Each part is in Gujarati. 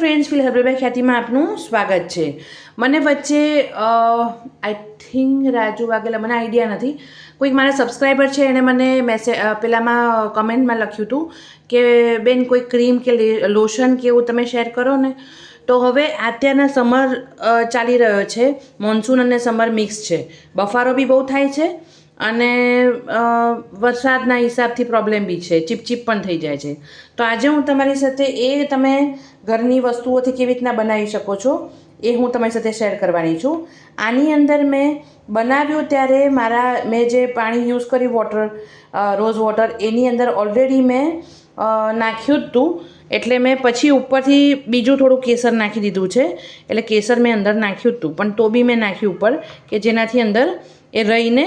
ફ્રેન્ડ્સ, ફીલ હર્બલબાઈ ખ્યાતિમાં આપનું સ્વાગત છે. મને વચ્ચે આઈ થિંક રાજુ વાઘેલા, મને આઈડિયા નથી, કોઈક મારા સબસ્ક્રાઈબર છે એણે મને પેલામાં કમેન્ટમાં લખ્યું હતું કે બેન કોઈ ક્રીમ કે લોશન કે એવું તમે શેર કરો ને. તો હવે અત્યારના સમર ચાલી રહ્યો છે, મોન્સૂન અને સમર મિક્સ છે, બફારો બી બહુ થાય છે અને વરસાદના હિસાબથી પ્રોબ્લેમ બી છે, ચીપચીપ પણ થઈ જાય છે. તો આજે હું તમારી સાથે એ તમે ઘરની વસ્તુઓથી કેવી રીતના બનાવી શકો છો એ હું તમારી સાથે શેર કરવાની છું. આની અંદર મેં બનાવ્યું ત્યારે મેં જે પાણી યુઝ કર્યું વોટર, રોઝ વોટર, એની અંદર ઓલરેડી મેં નાખ્યું જ હતું. એટલે મેં પછી ઉપરથી બીજું થોડું કેસર નાખી દીધું છે. એટલે કેસર મેં અંદર નાખ્યું હતું, પણ તો બી મેં નાખ્યું ઉપર કે જેનાથી અંદર એ રહીને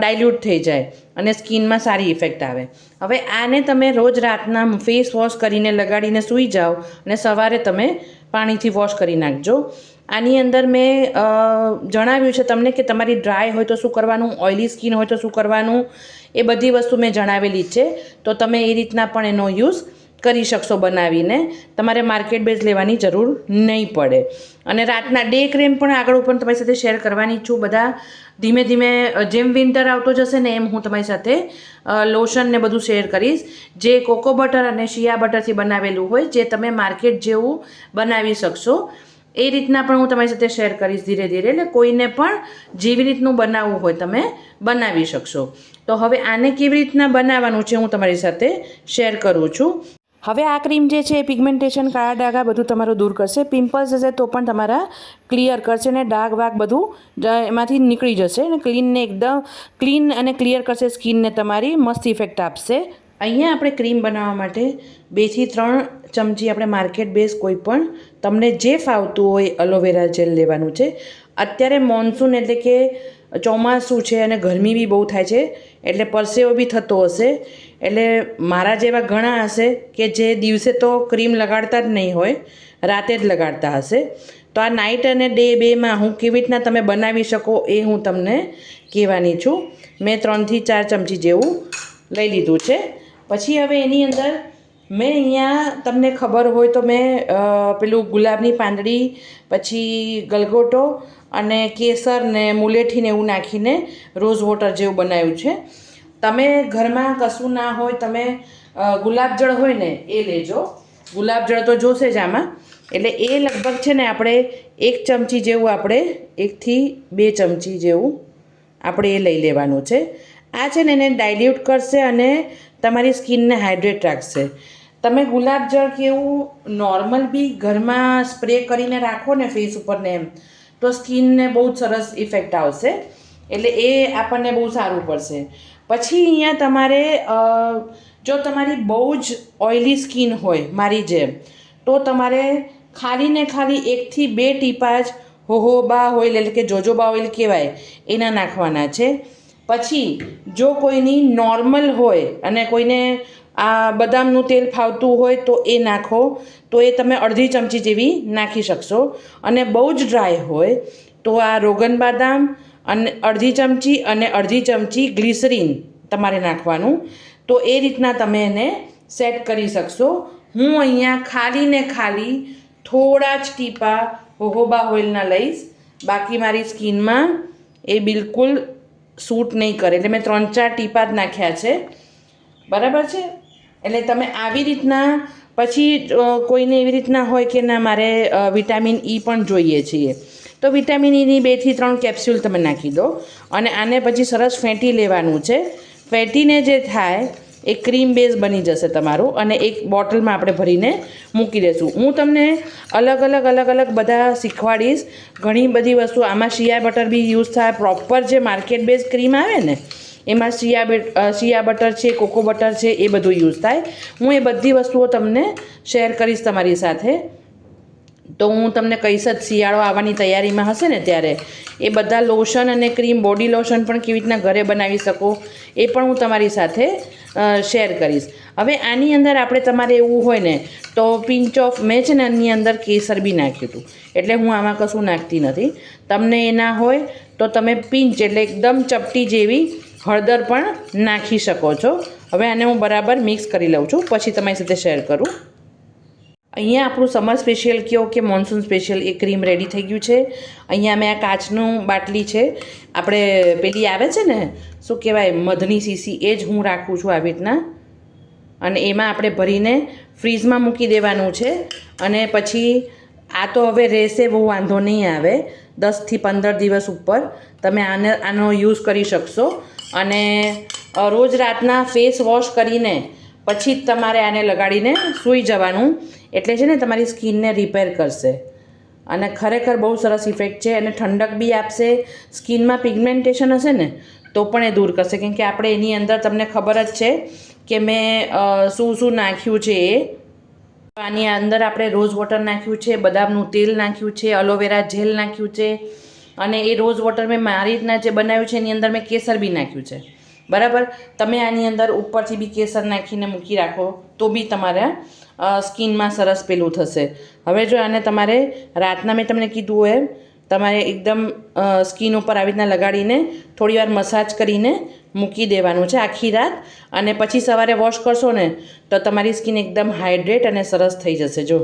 ડાયલ્યુટ થઈ જાય અને સ્કિનમાં સારી ઇફેક્ટ આવે. હવે આને તમે રોજ રાતના ફેસ વોશ કરીને લગાડીને સૂઈ જાઓ અને સવારે તમે પાણીથી વોશ કરી નાખજો. આની અંદર મેં જણાવ્યું છે તમને કે તમારી ડ્રાય હોય તો શું કરવાનું, ઓઇલી સ્કિન હોય તો શું કરવાનું, એ બધી વસ્તુ મેં જણાવેલી જ છે. તો તમે એ રીતના પણ એનો યુઝ કરી શકશો બનાવીને. તમારે માર્કેટ બેઝ લેવાની જરૂર નહીં પડે. અને રાતના ડે ક્રીમ પણ આગળ પણ તમારી સાથે શેર કરવાની છું. બધા ધીમે ધીમે જેમ વિન્ટર આવતો જશે ને એમ હું તમારી સાથે લોશન ને બધું શેર કરીશ, જે કોકો બટર અને શિયા બટરથી બનાવેલું હોય, જે તમે માર્કેટ જેવું બનાવી શકશો. એ રીતના પણ હું તમારી સાથે શેર કરીશ ધીરે ધીરે. એટલે કોઈને પણ જેવી રીતનું બનાવવું હોય તમે બનાવી શકશો. તો હવે આને કેવી રીતના બનાવવાનું છે હું તમારી સાથે શેર કરું છું. હવે આ ક્રીમ જે છે એ પિગમેન્ટેશન, કાળા ડાઘા બધું તમારું દૂર કરશે. પિમ્પલ્સ હશે તો પણ તમારા ક્લિયર કરશે ને ડાઘ વાઘ બધું એમાંથી નીકળી જશે અને ક્લીનને એકદમ ક્લીન અને ક્લિયર કરશે સ્કિનને, તમારી મસ્ત ઇફેક્ટ આપશે. અહીંયા આપણે ક્રીમ બનાવવા માટે 2 થી 3 ચમચી આપણે માર્કેટ બેઝ કોઈ પણ તમને જે ફાવતું હોય એલોવેરા જેલ લેવાનું છે. અત્યારે મોન્સૂન એટલે કે ચોમાસું છે અને ગરમી બી બહુ થાય છે, એટલે પરસેવો બી થતો હશે. એટલે મારા જેવા ઘણા હશે કે જે દિવસે તો ક્રીમ લગાડતા જ નહીં હોય, રાતે જ લગાડતા હશે. તો આ નાઇટ અને ડે બેમાં હું કેવી રીતના તમે બનાવી શકો એ હું તમને કહેવાની છું. મેં 3 થી 4 ચમચી જેવું લઈ લીધું છે. પછી હવે એની અંદર મેં અહીંયા તમને ખબર હોય તો મેં પેલું ગુલાબની પાંદડી, પછી ગલગોટો અને કેસર ને મુલેઠીને એવું નાખીને રોઝ વોટર જેવું બનાવ્યું છે. તમે ઘરમાં કશું ના હોય, તમે ગુલાબજળ હોય ને એ લેજો. ગુલાબજળ તો જોશે જ આમાં. એટલે એ લગભગ છે ને આપણે 1 ચમચી જેવું, આપણે 1 થી 2 ચમચી જેવું આપણે એ લઈ લેવાનું છે. આ છે ને એને ડાયલ્યુટ કરશે અને તમારી સ્કિનને હાઇડ્રેટ રાખશે. તમે ગુલાબજળ કે એવું નોર્મલ બી ઘરમાં સ્પ્રે કરીને રાખો ને ફેસ ઉપર ને એમ, તો સ્કિનને બહુ જ સરસ ઇફેક્ટ આવશે. એટલે એ આપણને બહુ સારું પડશે. પછી અહીંયા તમારે જો તમારી બહુ જ ઓઇલી સ્કિન હોય મારી જેમ, તો તમારે ખાલી ને ખાલી 1 થી 2 ટીપા જ હોહોબા ઓઇલ, એટલે કે જોજોબા ઓઇલ કહેવાય, એના નાખવાના છે. પછી જો કોઈની નોર્મલ હોય અને કોઈને આ બદામનું તેલ ફાવતું હોય તો એ નાખો, તો એ તમે અડધી ચમચી જેવી નાખી શકશો. અને બહુ જ ડ્રાય હોય તો આ રોગન બાદામ અને અડધી ચમચી અને અડધી ચમચી ગ્લિસરીન તમારે નાખવાનું. તો એ રીતના તમે એને સેટ કરી શકશો. હું અહીંયા ખાલી ને ખાલી થોડા જ ટીપા હોહોબા ઓઇલના લઈશ, બાકી મારી સ્કિનમાં એ બિલકુલ સૂટ નહીં કરે. એટલે મેં 3-4 ટીપા જ નાખ્યા છે, બરાબર છે. એટલે તમે આવી રીતના, પછી કોઈને એવી રીતના હોય કે ના મારે વિટામિન ઈ પણ જોઈએ છીએ, તો વિટામિન ઈની 2 થી 3 કેપ્સ્યુલ તમે નાખી દો. અને આને પછી સરસ ફેંટી લેવાનું છે. ફેંટીને જે થાય એ ક્રીમ બેઝ બની જશે તમારું, અને એક બોટલમાં આપણે ભરીને મૂકી દઈશું. હું તમને અલગ અલગ બધા શીખવાડીશ. ઘણી બધી વસ્તુ આમાં શિયા બટર બી યુઝ થાય. પ્રોપર જે માર્કેટ બેઝ ક્રીમ આવે ને એમાં શિયા બટર છે, કોકો બટર છે, એ બધું યુઝ થાય. હું એ બધી વસ્તુઓ તમને શેર કરીશ તમારી સાથે. તો હું તમને કહીશ જ, શિયાળો આવવાની તૈયારીમાં હશે ને ત્યારે એ બધા લોશન અને ક્રીમ, બોડી લોશન પણ કેવી રીતના ઘરે બનાવી શકો એ પણ હું તમારી સાથે શેર કરીશ. હવે આની અંદર આપણે તમારે એવું હોય ને તો પિંચ ઓફ, મેં છે ને આની અંદર કેસર બી નાખ્યું હતું, એટલે હું આમાં કશું નાખતી નથી. તમને એ ના હોય તો તમે પિંચ એટલે એકદમ ચપટી જેવી હળદર પણ નાખી શકો છો. હવે આને હું બરાબર મિક્સ કરી લઉં છું, પછી તમારી સાથે શેર કરું. અહીંયા આપણું સમર સ્પેશિયલ કહો કે મોન્સૂન સ્પેશિયલ એ ક્રીમ રેડી થઈ ગયું છે. અહીંયા મેં આ કાચનું બાટલી છે, આપણે પેલી આવે છે ને શું કહેવાય મધની સીસી, એ જ હું રાખું છું આવી રીતના, અને એમાં આપણે ભરીને ફ્રીઝમાં મૂકી દેવાનું છે. અને પછી આ તો હવે રહેશે, બહુ વાંધો નહીં આવે, 10થી 15 દિવસ ઉપર તમે આનો યુઝ કરી શકશો. અને રોજ રાતના ફેસ વોશ કરીને પછી જ તમારે આને લગાડીને સૂઈ જવાનું, એટલે છે ને તમારી સ્કિનને રિપેર કરશે. અને ખરેખર બહુ સરસ ઇફેક્ટ છે, અને ઠંડક બી આપશે. સ્કિનમાં પિગમેન્ટેશન હશે ને તો પણ એ દૂર કરશે, કેમ કે આપણે એની અંદર તમને ખબર જ છે કે મેં શું નાખ્યું છે. આની અંદર આપણે રોઝ વોટર નાખ્યું છે, બદામનું તેલ નાખ્યું છે, એલોવેરા જેલ નાખ્યું છે, અને એ રોઝ વોટર મેં મારી રીતના જે બનાવ્યું છે એની અંદર મેં કેસર બી નાખ્યું છે. બરાબર, તમે આની અંદર ઉપરથી બી કેસર નાખીને મૂકી રાખો તો બી તમારા સ્કિનમાં સરસ પેલું થશે. હવે જો આને તમારે રાતના મેં તમને કીધું એમ તમારે એકદમ સ્કિન ઉપર આવી રીતના લગાડીને થોડી વાર મસાજ કરીને મૂકી દેવાનું છે આખી રાત, અને પછી સવારે વોશ કરશો ને તો તમારી સ્કિન એકદમ હાઇડ્રેટ અને સરસ થઈ જશે. જો,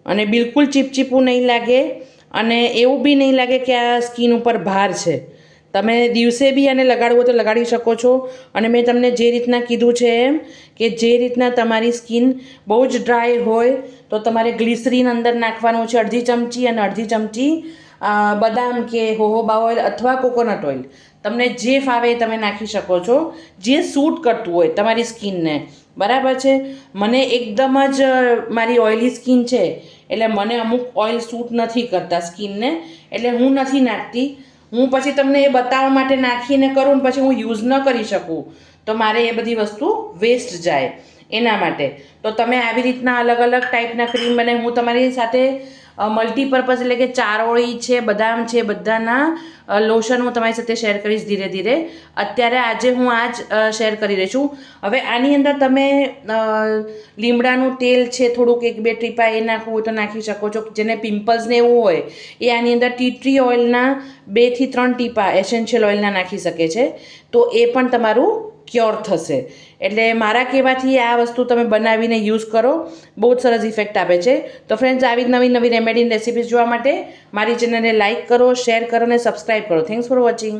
અને બિલકુલ ચીપચીપું નહીં લાગે, અને એવું બી નહીં લાગે કે આ સ્કિન ઉપર ભાર છે. તમે દિવસે બી આને લગાડવું હોય તો લગાડી શકો છો. અને મેં તમને જે રીતના કીધું છે એમ કે જે રીતના તમારી સ્કિન બહુ જ ડ્રાય હોય તો તમારે ગ્લિસરીન અંદર નાખવાનું છે 1/2 ચમચી, અને 1/2 ચમચી બદામ કે હોહોબા ઓઇલ અથવા કોકોનટ ઓઇલ, તમને જે ફાવે એ તમે નાખી શકો છો, જે સૂટ કરતું હોય તમારી સ્કિનને. બરાબર છે. મને એકદમ જ મારી ઓઇલી સ્કિન છે એટલે મને અમુક ઓઇલ સૂટ નથી કરતા સ્કિનને, એટલે હું નથી નાખતી. હું પછી તમને એ બતાવવા માટે નાખીને કરું ને પછી હું યુઝ ન કરી શકું તો મારે એ બધી વસ્તુ વેસ્ટ જાય, એના માટે. તો તમે આવી રીતના અલગ અલગ ટાઈપના ક્રીમ બનાવી, હું તમારી સાથે મલ્ટીપર્પઝ એટલે કે ચારોળી છે, બદામ છે, બધાના લોશન હું તમારી સાથે શેર કરીશ ધીરે ધીરે. અત્યારે આજે હું આ જ શેર કરી રહી છું. હવે આની અંદર તમે લીમડાનું તેલ છે થોડુંક 1-2 ટીપા એ નાખવું હોય તો નાખી શકો છો. જેને પિમ્પલ્સ ને એવું હોય એ આની અંદર ટી ટ્રી ઓઇલના 2 થી 3 ટીપા એસેન્શિયલ ઓઇલના નાખી શકે છે, તો એ પણ તમારું ક્યોર થશે. એટલે મારા કહેવાથી આ વસ્તુ તમે બનાવીને યુઝ કરો, બહુ જ સરસ ઇફેક્ટ આપે છે. તો ફ્રેન્ડ્સ, આવી નવી નવી રેમેડી રેસિપીઝ જોવા માટે મારી ચેનલને લાઇક કરો, શેર કરો અને સબસ્ક્રાઈબ કરો. Thanks for watching.